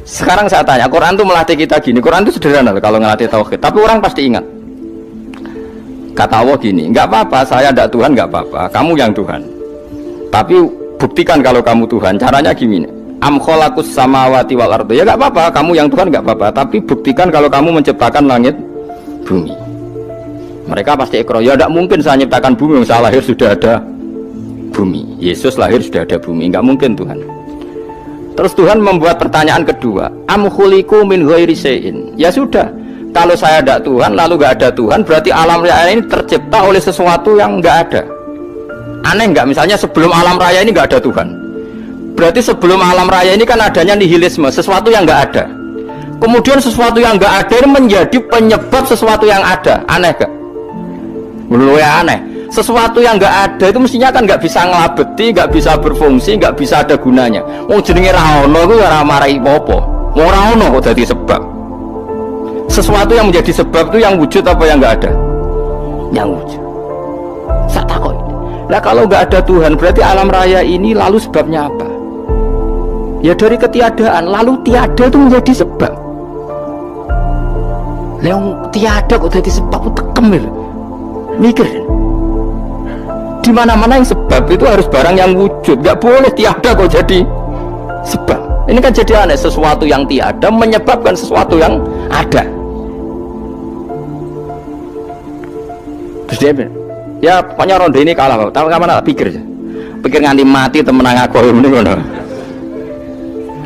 Sekarang saya tanya, Quran itu melatih kita gini. Quran itu sederhana kalau ngelatih tauhid, tapi orang pasti ingat. Kata Allah gini, nggak apa-apa, saya tidak Tuhan, nggak apa-apa, kamu yang Tuhan. Tapi buktikan kalau kamu Tuhan. Caranya gini, am khalaqus samawati wal ardo. Ya nggak apa-apa, kamu yang Tuhan nggak apa-apa. Tapi buktikan kalau kamu menciptakan langit, bumi. Mereka pasti ikrar. Ya tidak mungkin saya menciptakan bumi. Saya lahir sudah ada bumi. Yesus lahir sudah ada bumi. Nggak mungkin Tuhan. Terus Tuhan membuat pertanyaan kedua, am khuliqu min ghairi syai'in. Ya sudah. Kalau saya tidak Tuhan, lalu nggak ada Tuhan, berarti alam raya ini tercipta oleh sesuatu yang nggak ada. Aneh nggak? Misalnya sebelum alam raya ini nggak ada Tuhan, berarti sebelum alam raya ini kan adanya nihilisme, sesuatu yang nggak ada. Kemudian sesuatu yang nggak ada ini menjadi penyebab sesuatu yang ada. Aneh nggak? Menurut saya aneh. Sesuatu yang nggak ada itu mestinya kan nggak bisa ngelabeti, nggak bisa berfungsi, nggak bisa ada gunanya. Oh jenenge ra ono iku ora marai apa? Ora ono kok dadi sebab. Sesuatu yang menjadi sebab itu yang wujud apa yang nggak ada? Yang wujud. Saya takut. Nah kalau nggak ada Tuhan berarti alam raya ini lalu sebabnya apa? Ya dari ketiadaan, lalu tiada itu menjadi sebab. Yang tiada kok jadi sebab itu tekemil. Mikir. Di mana-mana yang sebab itu harus barang yang wujud. Nggak boleh tiada kok jadi sebab. Ini kan jadi aneh, sesuatu yang tiada menyebabkan sesuatu yang ada. Terus dia bilang, ya pokoknya ronde ini kalah, tahu kemana? Pikir nganti mati temenang aku ini.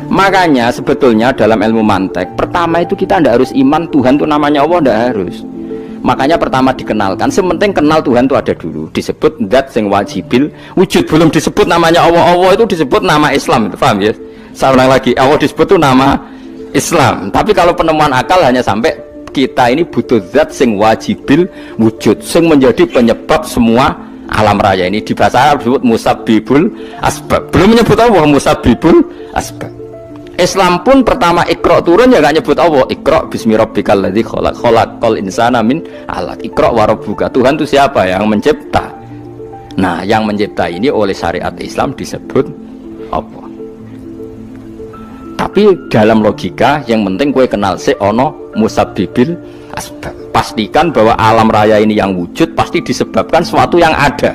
Makanya sebetulnya dalam ilmu mantek, pertama itu kita tidak harus iman Tuhan itu namanya Allah, tidak harus. Makanya pertama dikenalkan, sementing kenal Tuhan itu ada dulu, disebut zat sing wajibil wujud, belum disebut namanya Allah. Allah itu disebut nama Islam, itu paham ya? Saya ulang lagi, Allah disebut itu nama Islam. Tapi kalau penemuan akal hanya sampai kita ini butuh zat sing wajibil wujud, sing menjadi penyebab semua alam raya ini. Di bahasa Arab disebut musabbibul asbab. Belum menyebut Allah musabbibul asbab. Islam pun pertama Iqra turun ya gak nyebut Allah. Iqra bismi rabbikal ladzi khalaq, khalaqal insana min 'alaq. Iqra wa rabbuka. Tuhan itu siapa? Yang mencipta. Nah, yang mencipta ini oleh syariat Islam disebut Allah. Tapi dalam logika yang penting kue kenal si ono musabbibil asbab. Pastikan bahwa alam raya ini yang wujud pasti disebabkan sesuatu yang ada.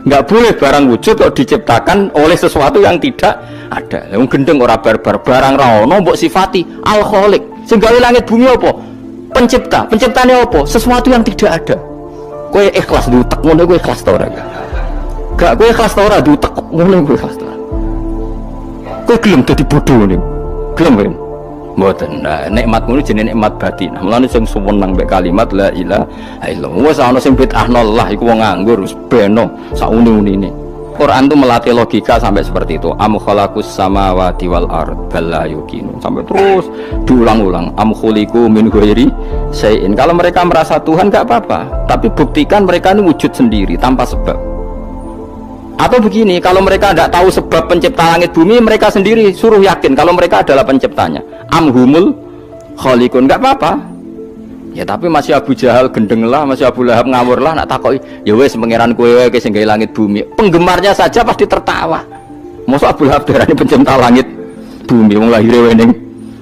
Nggak boleh barang wujud kok diciptakan oleh sesuatu yang tidak ada. Yang gendeng ora barbar barang ra ono mbok sifati al khaliq. Sing gawe langit bumi apa? Pencipta. Penciptane apa? Sesuatu yang tidak ada. Kowe ikhlas diutek ngono kowe ikhlas ta ora? Gak kowe ikhlas ta ora diutek ngono kowe ikhlas ta. Kowe gelem dadi bodho ngene. Gelem kan? Mboten. Nah, nikmat ngono jenenge nikmat batin. Mulane sing suweneng mek kalimat la ilaha illallah. Wes ana sing bid'ahnallah iku wong nganggur wis beno sauni-unine. Quran itu melatih logika sampai seperti itu. Am khalaqus samawati wal ard bal la yuqinu. Sampai terus diulang-ulang. Am khuliqu min ghairi syai'in. Kalau mereka merasa Tuhan enggak apa-apa, tapi buktikan mereka ini wujud sendiri tanpa sebab. Atau begini, kalau mereka tidak tahu sebab pencipta langit bumi, mereka sendiri suruh yakin kalau mereka adalah penciptanya. Amhumul khaliqun, nggak apa-apa. Ya tapi masih Abu Jahal gendeng lah, masih Abu Lahab ngawur lah, nak takoi. Ya wes pangeran kowe sing gawe langit bumi. Penggemarnya saja pasti tertawa. Mosok Abu Lahab darani pencipta langit bumi, wong lahir wening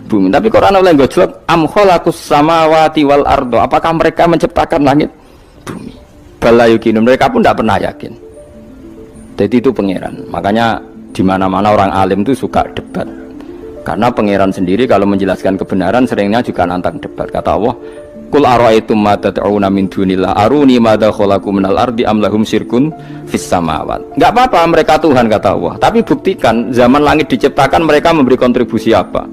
bumi. Tapi Quran oleh gojlok am khalaqus samawati wal ardo. Apakah mereka menciptakan langit bumi? Bala yuqinu, mereka pun tidak pernah yakin. Jadi itu pangeran. Makanya di mana-mana orang alim itu suka debat. Karena pangeran sendiri kalau menjelaskan kebenaran seringnya juga nantang debat. Kata Allah, "Qul ara'aytum ma tad'una min dunillah aruni madza khalaqu minal ardi am lahum syirkun fis samawat." Enggak apa-apa mereka Tuhan kata Allah, tapi buktikan zaman langit diciptakan mereka memberi kontribusi apa?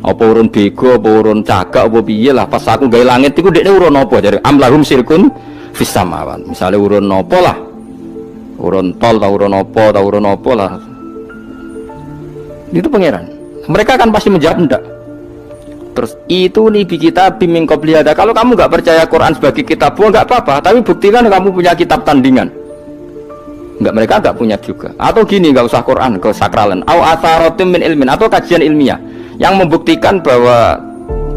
Apa urun bego, apa urun cagak, apa piye lah pas aku gawe langit iku dekne urun apa jare am lahum syirkun fis samawat. Misale urun apa lah? Urun tol, urun apa lah. Itu pangeran. Mereka kan pasti menjawab enggak. Terus itu nih kita bimbing qobliyada. Kalau kamu enggak percaya Quran sebagai kitab, enggak apa-apa. Tapi buktikan kamu punya kitab tandingan. Enggak, mereka enggak punya juga. Atau gini, enggak usah Quran, ke sakralan. Au atharatim min ilmin, atau kajian ilmiah yang membuktikan bahwa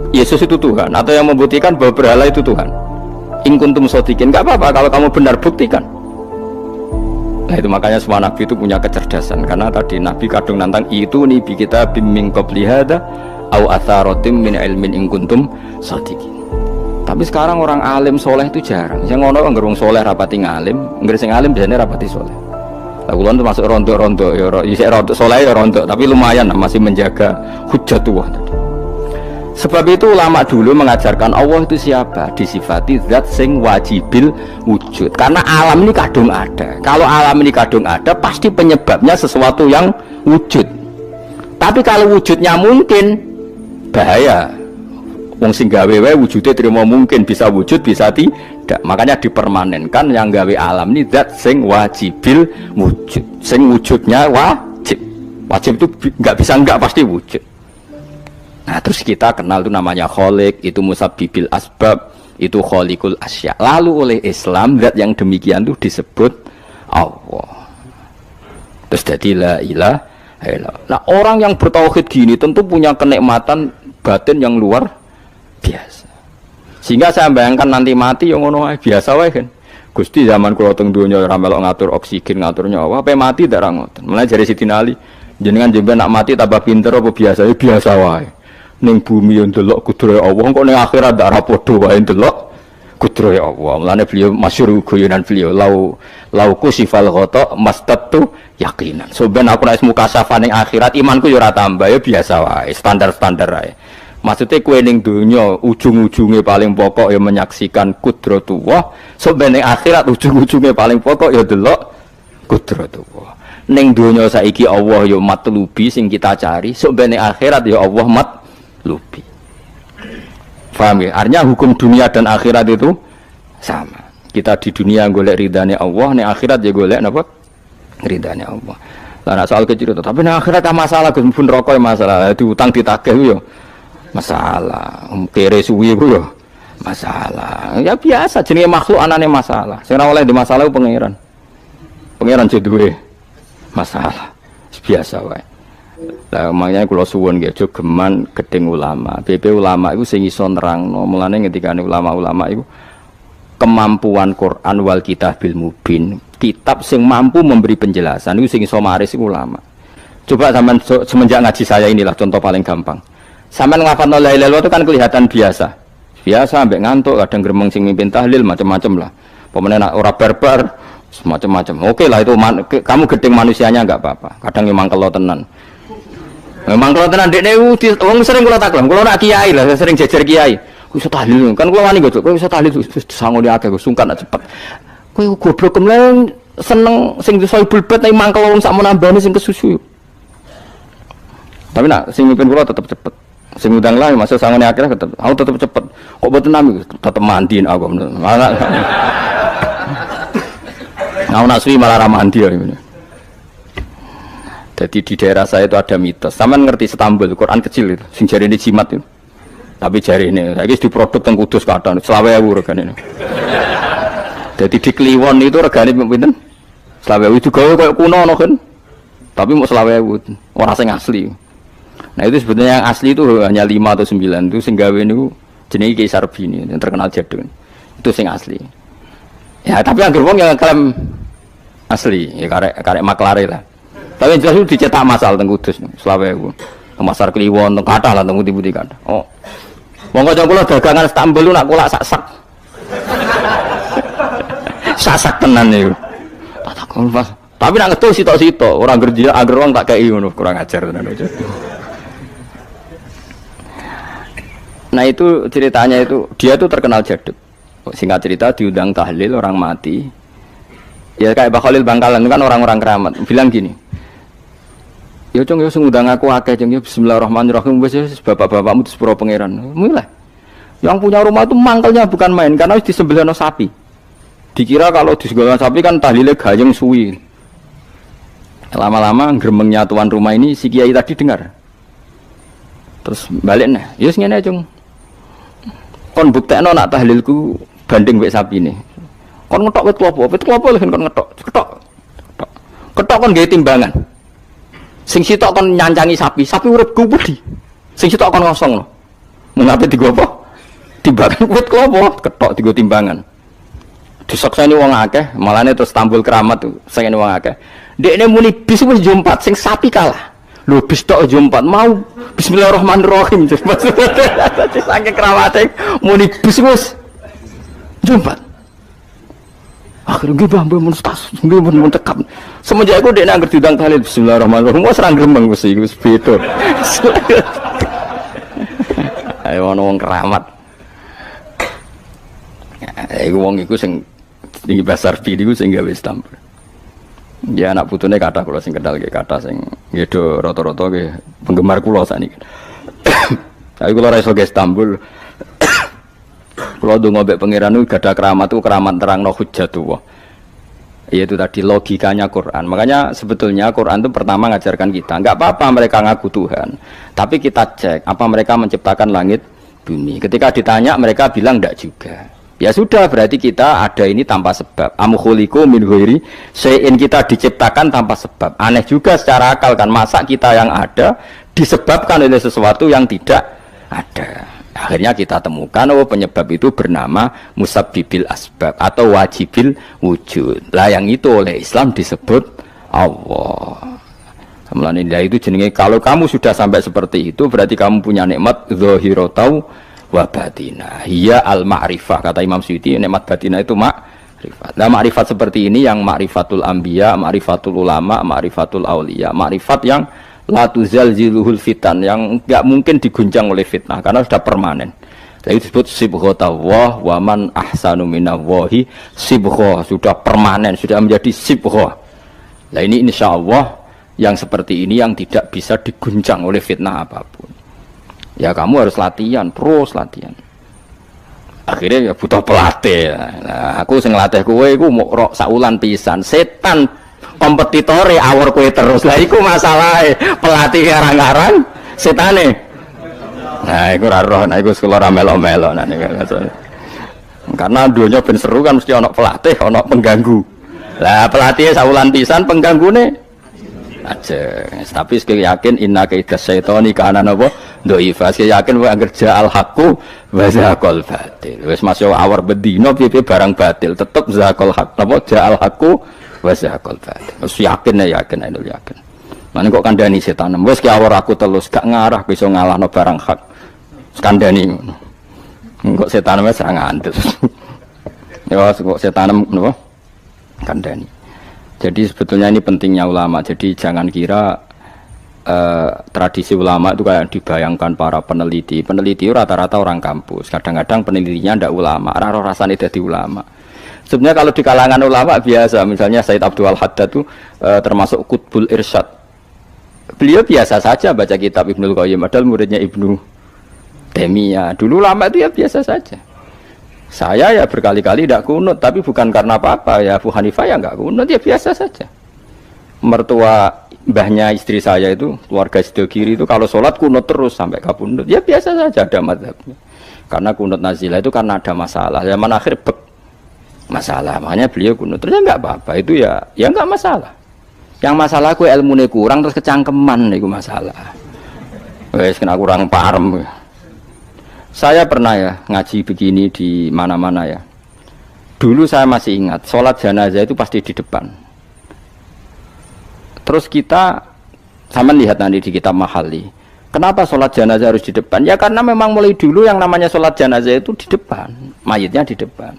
Yesus itu Tuhan, atau yang membuktikan bahwa berhala itu Tuhan. In kuntum shodiqin, enggak apa-apa kalau kamu benar, buktikan. Nah itu makanya semua nabi itu punya kecerdasan, karena tadi nabi kadung nantang itu nih kita bimbing qobliyada au atharatim min ilmin in kuntum shadiqin. Tapi sekarang orang alim soleh itu jarang. Yang ngono anggere wong soleh rapati ngalim, anggere sing alim biasanya rapati soleh. Lah kula termasuk rontok-rontok ya isih rontok soleh ya rontok, tapi lumayan masih menjaga hujjatullah tadi. Sebab itu ulama dulu mengajarkan Allah itu siapa? Disifati zat sing wajibil wujud. Karena alam ini kadung ada. Kalau alam ini kadung ada, pasti penyebabnya sesuatu yang wujud. Tapi kalau wujudnya mungkin, bahaya. Wong sing gawe wae wujude terima mungkin, bisa wujud bisa tidak. Makanya dipermanenkan yang gawe alam ini zat sing wajibil wujud. Sing wujudnya wajib. Wajib itu enggak bisa enggak, pasti wujud. Nah, terus kita kenal itu namanya khaliq, itu musabbibil asbab, itu khaliqul asya. Lalu oleh Islam zat yang demikian itu disebut Allah. Terus jadi la ilaha illallah. Nah, orang yang bertauhid gini tentu punya kenikmatan batin yang luar biasa. Sehingga saya bayangkan nanti mati yang ngono biasa wae kan. Gusti zaman kula teng donya ora melok ngatur oksigen, ngatur nyawa, apa mati ndak ra ngoten. Mulane jare Sidina Ali, jenengan jemben nak mati tambah pinter apa biasa? Ya biasa wae. Ning bumi yo ndelok kudrahe Allah, kok ning akhirat ndak ra padha wae ndelok kudrahe Allah. Mulane beliau masyhur guyonan beliau, lau kusifal ghata mastatu yaqinan. So ben aku nek mukasafah ning akhirat imanku yo ora tambah, ya biasa wae, standar-standar wae. Maksudnya kue ning dunia ujung-ujungnya paling pokok ya menyaksikan kudratullah. Sebenarnya akhirat ujung-ujungnya paling pokok ya delok kudratullah. Ning dunia saiki Allah ya matlubi sing kita cari. Sebenarnya akhirat ya Allah matlubi. Paham ya? Artinya hukum dunia dan akhirat itu sama. Kita di dunia golek ridane Allah, ning akhirat ya golek napa? Ridane Allah. Lah soal kecil itu, tapi ning akhirat tak masalah, Gus pun rokok ya masalah, diutang ditagih yo masalah, kere suwi ku yo masalah. Ya biasa jenenge makhluk anane masalah. Sing ora oleh di masalah ku pangeran. Pangeran duwe masalah. Biasa wae. Lah makanya kula suwun nggih aja geman gedeng ulama. BP ulama iku sing iso nerangno. Mulane ngendikane ulama-ulama iku kemampuan Quran wal kitabil mubin. Kitab sing mampu memberi penjelasan iku sing iso maris iku ulama. Coba sampean semenjak ngaji saya inilah contoh paling gampang. Sampai ngafalno la ilaha illallah itu kan kelihatan biasa. Biasa ambek ngantuk, kadang gremeng sing mimpin tahlil macam-macam lah. Pemene nak ora barbar semacam-macam. Oke lah itu kamu gedeng manusianya enggak apa-apa. Kadang memang kelo tenan. Memang kelo tenan dekne wong sering kula taklam, kula nak kiai lah, sering jejer kiai. Iso tahlil kan kula wani kok, iso tahlil sangone akeh sungkan cepet. Kowe goblok kemlen seneng sing iso bulbet nek mangkel wong sak menambane sing kesusu. Tapi nak sing mimpin kula tetep cepet. Sing udang lah masuk sangone akhirnya tetep cepet. Kok boten nami tetep mandiin aku. Nak suwi malah ra mandi ya. Jadi di daerah saya itu ada mitos. Sampeyan ngerti Istanbul, Quran kecil itu, sing jarine jimat itu. Tapi jarine saiki diproduk teng Kudus kathah 20.000 regane. Jadi di Kliwon itu regane pinten? 20.000 itu gawe koyo kuno ono kan. Tapi mau 20.000 ora sing asli. Nah itu sebetulnya yang asli itu hanya 5 atau 9 itu sing gawe niku jenenge Ki Sarbini yang terkenal jadul. Itu sing asli. Ya tapi anggere wong yang klaim asli ya karek maklare lah. Tapi jelas itu dicetak masal teng Kudus 20.000. Pasar Kliwon teng kathah lah teng putih-putih kathah. Oh. Wong kanca kula dagangan Istanbul nak kolak sak-sak. Sak-sak tenan niku. Tak takon pas. Tapi nak ngetul sitok-sitok, orang kerja agar wong tak kei ngono, kurang ajar tenan aja. Nah itu ceritanya itu dia tuh terkenal jaduk. Singkat cerita diundang tahlil orang mati. Ya kayak Pak Khalil Bangkalan kan orang-orang keramat bilang gini. Ya cung ya sing ngundang aku akeh cung ya bismillahirrahmanirrahim wis bapak-bapakmu di sepuro pangeran. Mulai. Yang punya rumah itu mangkelnya bukan main karena wis disembelihno sapi. Dikira kalau disembelihno sapi kan tahlile gayeng suwi. Lama-lama gremengnya tuan rumah ini si kiai tadi dengar. Terus balik nah, ya ngene cung. Kon buktekno nak tahlilku banding wek sapi ini. Kon ngetok wit klopo lho kon ngetok. Ketok kon gawe timbangan. Sing sitok kon nyancangi sapi urip ku wedi. Sing sitok kon ngosongno. Mengape digo apa? Timbangan wit klopo, ketok digo timbangan. Disakseni wong akeh, malane terus tampil keramat tuh, saking wong akeh. Dekne muni bis wis jumpat sing sapi kalah. Lho bis tok jumpat mau bismillahirrahmanirrahim. Saking kerawate muni bis wis jumpat. Akhirnya mbah mun tas, mun tekap. Semenjak iku dekne anggere diundang tahlil bismillahirrahmanirrahim wis ra gremeng wis iku wis beda. Ayo ana wong keramat. Iku wong iku sing tinggi besar video sing gawe Istanbul. Ya anak putune kathah kula sing kendal nggih kathah sing nggih do rata-rata nggih penggemar kula sakniki. Tapi kula ra iso ke Istanbul. Kula ndonga mbek pangeran niku gadah keramat itu keramat terangno hujjatullah. Yaitu tadi logikanya Quran. Makanya sebetulnya Quran itu pertama ngajarkan kita, enggak apa-apa mereka ngaku Tuhan, tapi kita cek apa mereka menciptakan langit bumi. Ketika ditanya mereka bilang enggak juga. Ya sudah, berarti kita ada ini tanpa sebab. Am khuliqu min ghairi syai'in, kita diciptakan tanpa sebab. Aneh juga secara akal kan, masa kita yang ada disebabkan oleh sesuatu yang tidak ada. Akhirnya kita temukan penyebab itu bernama musabbibil asbab atau wajibil wujud. Lah yang itu oleh Islam disebut Allah. Kemudian itu jenenge, kalau kamu sudah sampai seperti itu berarti kamu punya nikmat zahiratan wa batinah. Hiya al-ma'rifah, kata Imam Suyuti, nikmat batinah itu ma'rifat. Nah, ma'rifat seperti ini yang ma'rifatul anbiya, ma'rifatul ulama, ma'rifatul auliya, ma'rifat yang la tuzalziluhul fitan, yang enggak mungkin diguncang oleh fitnah karena sudah permanen. Jadi disebut sibghatullah wa man ahsanu minallahi sibghah, sudah permanen, sudah menjadi sibghah. Nah ini insyaallah yang seperti ini yang tidak bisa diguncang oleh fitnah apapun. Ya kamu harus latihan, terus latihan. Akhirnya ya butuh pelatih. Nah, aku sing nglatih kowe iku mok saulan pisan. Setan kompetitore awor kowe terus. Lah iku masalahe. Pelatih arang-arang setane. Nah, iku ora roh, nah iku sekolah ra melo-melo nah niku. Karena dunya ben seru kan mesti ana pelatih, ana pengganggu. Lah pelatih saulan pisan penggangune aja. Tapi sekali yakin inna kaidas syaitani kana napa dhaifa. Sekali yakin wae anggere ja'al haqqu wa zaqal batil. Wis masuk awar bedino piye barang batil tetep zaqal haqq napa ja'al haqqu wa zaqal batil. Wis yakin ya yakin itu yakin. Lan kok kandhani setan. Wis ki awar aku telus gak ngarah iso ngalahno barang hak. Kandhani ngono. Kok setan wis ra ngandel. Ya kok setan napa kandhani. Jadi sebetulnya ini pentingnya ulama. Jadi jangan kira tradisi ulama itu kayak dibayangkan para peneliti. Peneliti rata-rata orang kampus. Kadang-kadang penelitinya ndak ulama. Raro rasanya jadi ulama. Sebenarnya kalau di kalangan ulama biasa. Misalnya Said Abdul Haddad itu termasuk Qutbul Irsyad. Beliau biasa saja baca kitab Ibnul Qayyim. Padahal muridnya Ibnu Taimiyah. Dulu ulama itu ya biasa saja. Saya ya berkali-kali tidak kunut, tapi bukan karena apa-apa. Ya Abu Hanifah ya nggak kunut, ya biasa saja. Mertua mbahnya istri saya itu, keluarga sebelah kiri itu kalau sholat kunut terus sampai kabundut. Ya biasa saja ada mazhabnya. Karena kunut nazilah itu karena ada masalah. Zaman akhir masalah, makanya beliau kunut. Terus nggak apa-apa, itu ya nggak masalah. Yang masalah aku ilmunya kurang terus kecangkeman itu masalah. Wes kena kurang paham. Saya pernah ya ngaji begini di mana-mana ya. Dulu saya masih ingat sholat jenazah itu pasti di depan. Terus kita sama lihat nanti di kitab Mahali. Kenapa sholat jenazah harus di depan? Ya karena memang mulai dulu yang namanya sholat jenazah itu di depan, mayitnya di depan.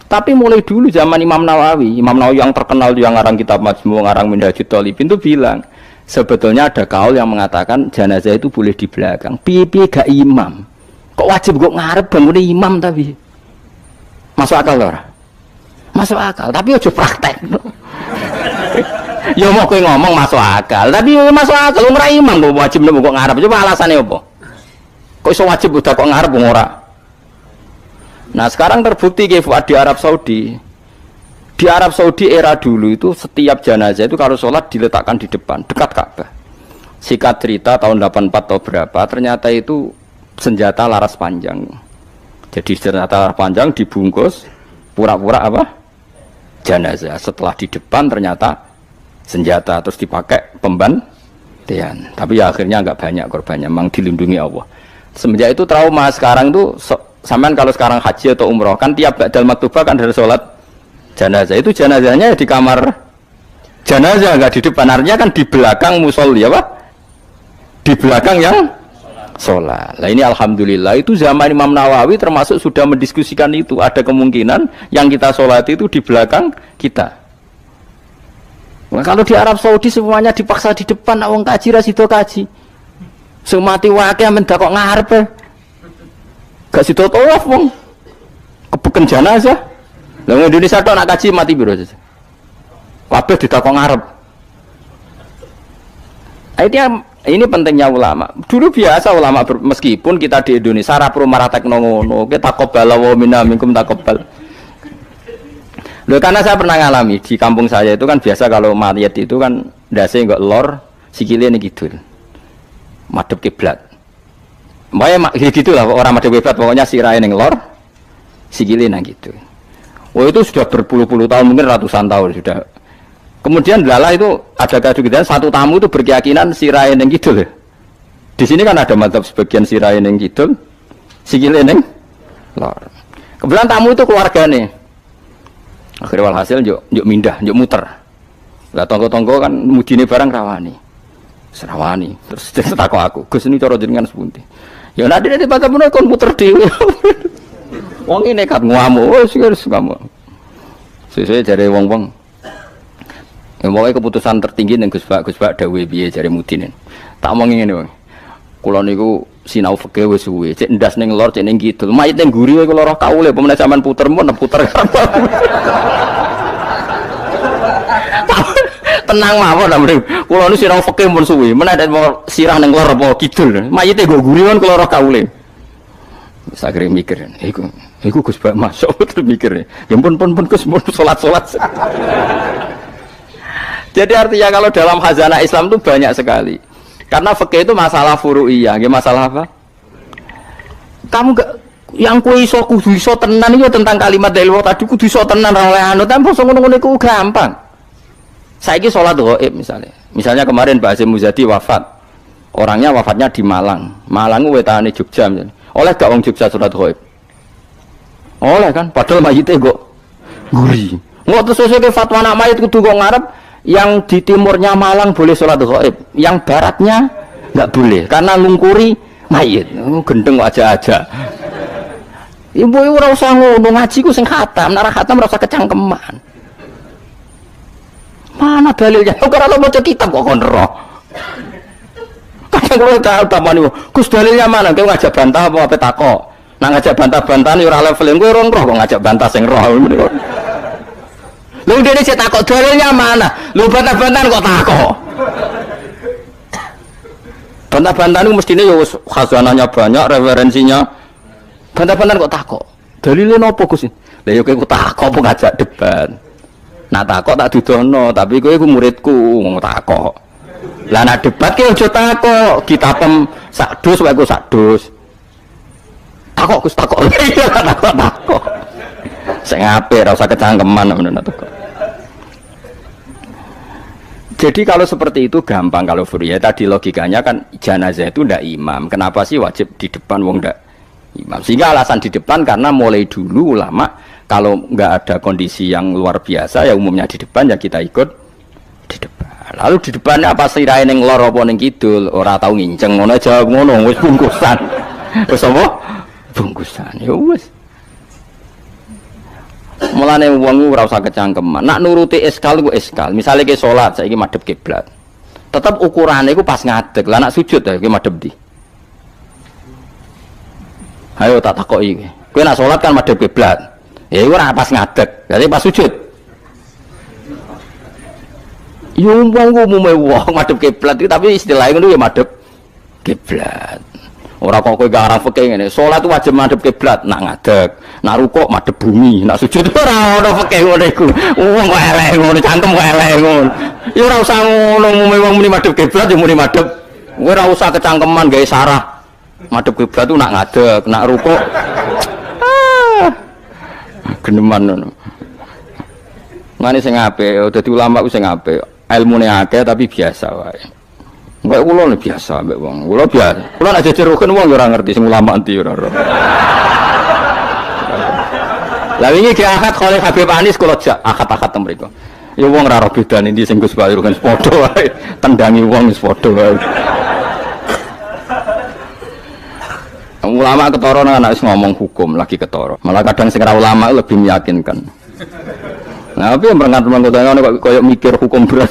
Tapi mulai dulu zaman Imam Nawawi yang terkenal yang ngarang kitab Majmu', ngarang Minhajul Thalibin itu bilang sebetulnya ada kaul yang mengatakan jenazah itu boleh di belakang. Piye-piye gak imam. Kok wajib kok ngarep bangun imam tapi masuk akal ora? Masuk akal, tapi aja praktek. Ya mau kowe ngomong masuk akal, tapi masuk akal ora imam kok wajib kok ngarep. Coba alasannya apa? Kok iso wajib udah kok ngarep ora? Nah, sekarang terbukti ke Fuad di Arab Saudi. Di Arab Saudi era dulu itu setiap jenazah itu kalau sholat diletakkan di depan, dekat Ka'bah. Singkat cerita tahun 84 atau berapa, ternyata itu senjata laras panjang. Jadi senjata laras panjang dibungkus pura-pura apa? Jenazah. Setelah di depan ternyata senjata, terus dipakai pembantian. Tapi ya akhirnya enggak banyak korbannya, memang dilindungi Allah. Semenjak itu trauma. Sekarang itu sampean kalau sekarang haji atau umroh kan tiap ba'dal maktubah kan ada sholat jenazah. Itu jenazahnya di kamar jenazah, enggak di depan. Artinya kan di belakang musolli apa? di belakang yang sholat. Nah ini alhamdulillah itu zaman Imam Nawawi termasuk sudah mendiskusikan itu, ada kemungkinan yang kita sholat itu di belakang kita. Nah, kalau di Arab Saudi semuanya dipaksa di depan, wong kaji rasido kaji. Semati wakil mendak kok ngarep. Gak sido tawaf wong. Kebeken jenazah. Lah wong Indonesia tok nak kaji mati piro saja. Kabeh ditakok ngarep. Ini pentingnya ulama. Dulu biasa ulama meskipun kita di Indonesia ra pro maratekno ngono, kita taqabbal wa minna minkum taqabbal. Loh, karena saya pernah ngalami di kampung saya itu kan biasa kalau mayat itu kan ndase enggak lor, sikile ning kidul. Madhep kiblat. Mbaya gitulah orang madhep kiblat, pokoknya sirahe ning lor, sikile nang kidul. Oh itu sudah berpuluh-puluh tahun, mungkin ratusan tahun sudah. Kemudian lala itu ada keadaan satu tamu itu berkeyakinan sirahe ning kidul. Di sini kan ada madzhab sebagian sirahe ning kidul, sikile ning lor. Kebetulan tamu itu keluargane. Akhirnya walhasil yuk mindah, yuk muter. Lah tonggo-tonggo kan mudine barang rawani. Serawani. Terus takok aku, Gus ini cara jenengan sepunti. Ya nanti baca pun kon muter dhewe. Wong iki nekat ngamuk, wis ngamuk. Sesuai jare wong-wong. Ya pokoknya keputusan tertinggi ning Gus Bak dawuhe piye jare mudine. Tak omongi ngene wae. Kula niku sinau fikih wis suwe, cek ndas ning lor, cek ning kidul. Mayit ning guri wae kula roh kaule, pemene sampean puter mun puter. Tenang mawon ta mrene. Kula niku sinau fikih mun suwe, menawa sirah ning lor apa kidul. Mayite nggo guri kon kula roh kaule. Sagere mikir, iku Gus Bak masuk terus mikir. Ya pun Gus mun salat-salat. Jadi artinya kalau dalam khazanah Islam itu banyak sekali. Karena fikih itu masalah furu'iyah, nggih masalah apa? Kamu gak yang kuwi iso kudu iso tenan iki tentang kalimat dalil tadi kudu iso tenan ra oleh anu, tapi ngono-ngono iku gampang. Saiki salat ghaib misalnya. Misalnya kemarin Pak Hasyim Muzadi wafat. Orangnya wafatnya di Malang. Malang wetane Jogja misalnya. Oleh gak wong Jogja salat ghaib? Oleh kan, padahal mayite kok guri. Ngono terus sesuk fatwa anak mayit kudu kok ngarep. Yang di timurnya Malang boleh sholat ghaib, yang baratnya nggak boleh karena lungkuri mayit. Gendeng aja. Ibu ora usah ngono, ngaji ku sing khatam, nek khatam ora usah kecangkeman. Mana dalilnya? Ora lo maca kitab kok kon ero. Kadang kula tak tamani, Gus dalilnya mana? Kowe ngajak bantah apa takok? Nak ngajak bantah-bantahan ora level kowe ora roh kok ngajak bantah sing roh. Lu dene sik takok dalilnya mana? Lu bantah-bantahan kok takok. Bantah-bantahan itu mestinya ya khazanahnya banyak, referensinya. Bantah-bantahan kok takok. Dalilnya napa Gus? Lah ya kowe takok apa ngajak debat. Nak takok tak dudono, tapi kowe iku muridku ngomong takok. Lah nak debat ki aja takok, kitapem sak dus wae ku sak dus. Takok Gus takok. Iya takok. Sing apik ora usah kecangkeman menawa takok. Jadi kalau seperti itu gampang kalau furu'iyah tadi logikanya kan jenazah itu ndak imam. Kenapa sih wajib di depan wong ndak imam? Sehingga alasan di depan karena mulai dulu ulama kalau nggak ada kondisi yang luar biasa ya umumnya di depan ya kita ikut di depan. Lalu di depannya apa sirahe ning lor apa ning kidul ora tau nginceng ngono jawab ngono wis bungkusan. Wis apa? Bungkusan. Ya wis. Mulane wong ora usah kecangkeman. Nak nuruti eskal ku eskal. Misale ke salat saiki madhep kiblat. Tetep ukurane iku pas ngadeg. Lah nak sujud ya ki madhep ndi? Ayo tak takoki iki. Kowe nak salat kan madhep kiblat. Ya iku ora pas ngadeg. Jadi pas sujud. Yo wong umume wong madhep kiblat iki tapi istilahnya ngono ya madhep kiblat. Ora kok kowe gak arah fikih ngene. Salat wajib madhep kiblat, nak ngadeg, nak rukuk madhep bumi, nak sujud ora ono fikih ngono iku. Wong kok eleh ngono, cangkem kok eleh ngono. Ya ora usah ngono, wong muni madhep kiblat ya muni madhep. Kowe ora usah kecangkeman gawe sarah. Madhep kiblat tu nak ngadeg, nak rukuk. Geneman ngono. Ngene sing apik, dadi ulama ku sing apik. Ilmune akeh tapi biasa wae. Enggak kula biasa mbek wong. Kula biasa. Kula nek jejeroken wong ora ngerti sing ulama endi ora. Lah wingi ki akad Khalil Habib Anis kula jak akad-akad mriku. Ya wong ora ro bedane ndi sing Gus Bayu kan padha wae. Tendangi wong wis padha wae. ulama ketara nang anak ngomong hukum lagi ketara. Malah kadang sing ra ulama lebih meyakinkan. Nah, tapi yang merengat-merengat kok koyo mikir hukum berat.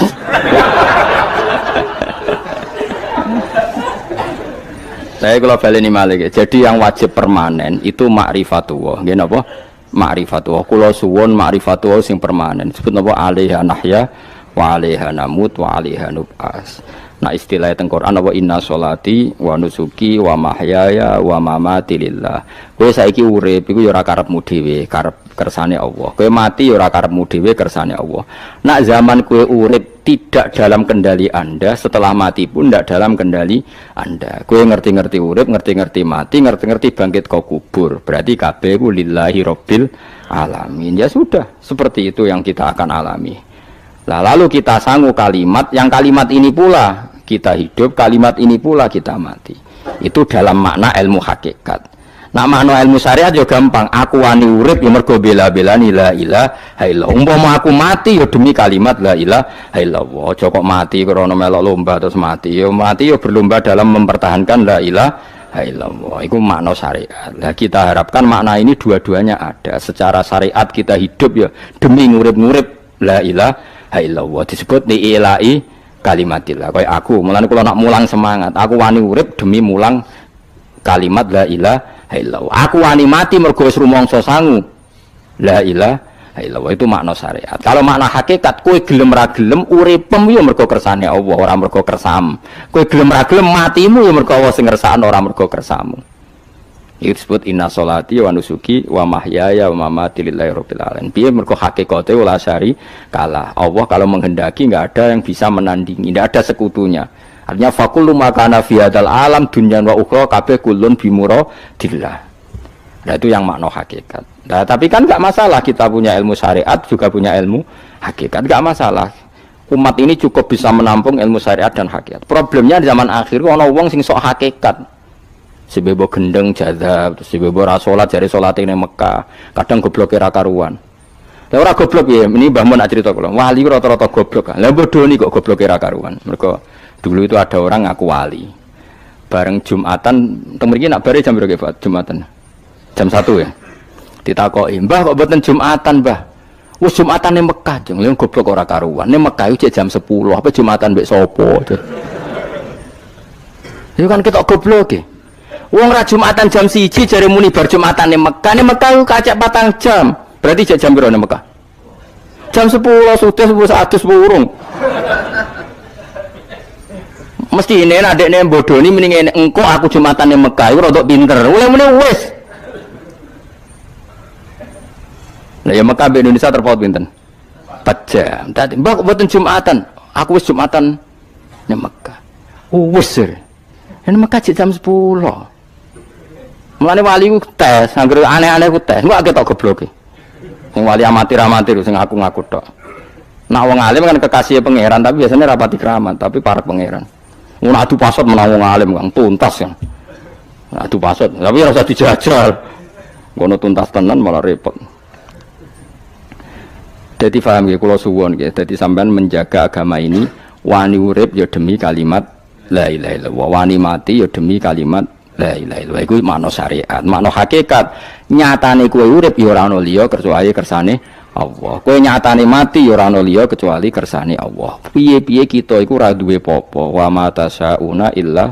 Saya kalau baleni malih. Jadi yang wajib permanen itu ma'rifatullah. Nggih napa? Ma'rifatullah. Kula suwun ma'rifatullah sing permanen. Disebut napa? Alaiha nahya wa alaiha namut wa alaiha nub'as. Nah istilah teng Quran apa inna sholati wa nusuki wa mahyaya wa mamati lillah. Kowe saiki urip iku ya ora karepmu dhewe, karep kersane Allah. Kowe mati ya ora karepmu dhewe, kersane Allah. Nak zaman kowe urip tidak dalam kendali Anda, setelah mati pun tidak dalam kendali Anda. Kowe ngerti-ngerti urip, ngerti-ngerti mati, ngerti-ngerti bangkit kau kubur. Berarti kabeh ku lillahi rabbil alamin. Ya sudah, seperti itu yang kita akan alami. Nah, lalu kita sanggup kalimat, yang kalimat ini pula kita hidup, kalimat ini pula kita mati. Itu dalam makna ilmu hakikat. Nah makna ilmu syariat juga gampang. Aku wani urip ya mergo bela-belani la ilaha illallah. Umpama aku mati ya demi kalimat la ilaha illallah. Aja kok mati karena melok lomba terus mati. Ya mati ya berlomba dalam mempertahankan la ilaha illallah. Itu makna syariat. Nah kita harapkan makna ini dua-duanya ada. Secara syariat kita hidup ya demi ngurip-ngurip la ilaha illallah. Disebut diilai kalimatillah. Kayak aku, mulane kula nak mulang semangat. Aku wani urip demi mulang kalimat la ilaha illallah. Aku wani mati mergo wis rumangsa sangu. La ilaha illallah itu makna syariat. Kalau makna hakikat, kowe gelem ra gelem uripem ya mergo kersane Allah, ora mergo kersam. Kowe gelem ra gelem matimu ya mergo Allah sing ngersakno, ora mergo kersamu. Itu disebut inna sholati wa nusuki wa mahyaya wa mamati lillahi rabbil alamin. Piye mergo hakikate wala syari kalah. Allah kalau menghendaki enggak ada yang bisa menandingi, enggak ada sekutunya. Artinya fakullu makana fi hadzal alam dunyan wa ukhra kabeh kullun bimuradillah. Nah itu yang makna hakikat. Nah tapi kan enggak masalah kita punya ilmu syariat juga punya ilmu hakikat, enggak masalah. Umat ini cukup bisa menampung ilmu syariat dan hakikat. Problemnya di zaman akhir ana wong sing sok hakikat. Si bebo gendeng jadab, si bebo rasolat jari solat ini Mekah, kadang goblok kira karuan. Lah ora goblok ya, ini Mbah Mun nak cerita kula. Wali rata-rata goblok. Lah bodoh nih kok goblok kira karuan. Mereka dulu itu ada orang ngaku wali. Bareng Jumatan, teng mriki nak bare jam berapa Pak? Jumatan. Jam 1 ya. Ditakoki, "Mbah kok mboten Jumatan, Mbah?" Wis Jumatan ning Mekah, jeng lha goblok ora karuan. Ning Mekah iki jam 10, apa Jumatan mbek sapa? Itu kan ketok goblok e. Wong ra Jumatan jam 1 jare muni bar Jumatan ning Mekah. Ning Mekah ku kacak 4 jam. Berarti jam piro ning Mekah? Jam 10 sudah 100 burung. Mesti ini adekne bodoni mending engko aku Jumatan ning Mekah iku rada pinter. Mulai wis. Lah ya Mekah mbek Indonesia terpaut pinten? 4 jam. Dadi mbak kok mboten Jumatan. Aku wis Jumatan ning Mekah. Wis. Ning Mekah jam 10. Mulane wali ku tes, anggere aneh-aneh ku tes. Engko ketok gobloke. Sing wali amatir-amatir sing ngaku-ngaku tok. Nak wong alim kan kekasih pangeran, tapi biasanya rapati keramat, tapi para pangeran. Ngono adu pasot menang wong alim Kang tuntas kan. Adu pasot, tapi ora usah dijajal. Ngono tuntas tenan malah repot. Jadi paham nggih kula suwun nggih. Dadi sampean menjaga agama ini wani urip ya demi kalimat la ilaha illallah. Wani mati ya demi kalimat la ilaha illallah. Iku makna syariat, makna hakikat. Nyatane kowe urip ya ora ana liya kecuali kersane Allah. Kowe nyatane mati ya ora ana liya kecuali kersane Allah. Piye-piye kita iku ora duwe apa-apa. Wa ma tasyauna illa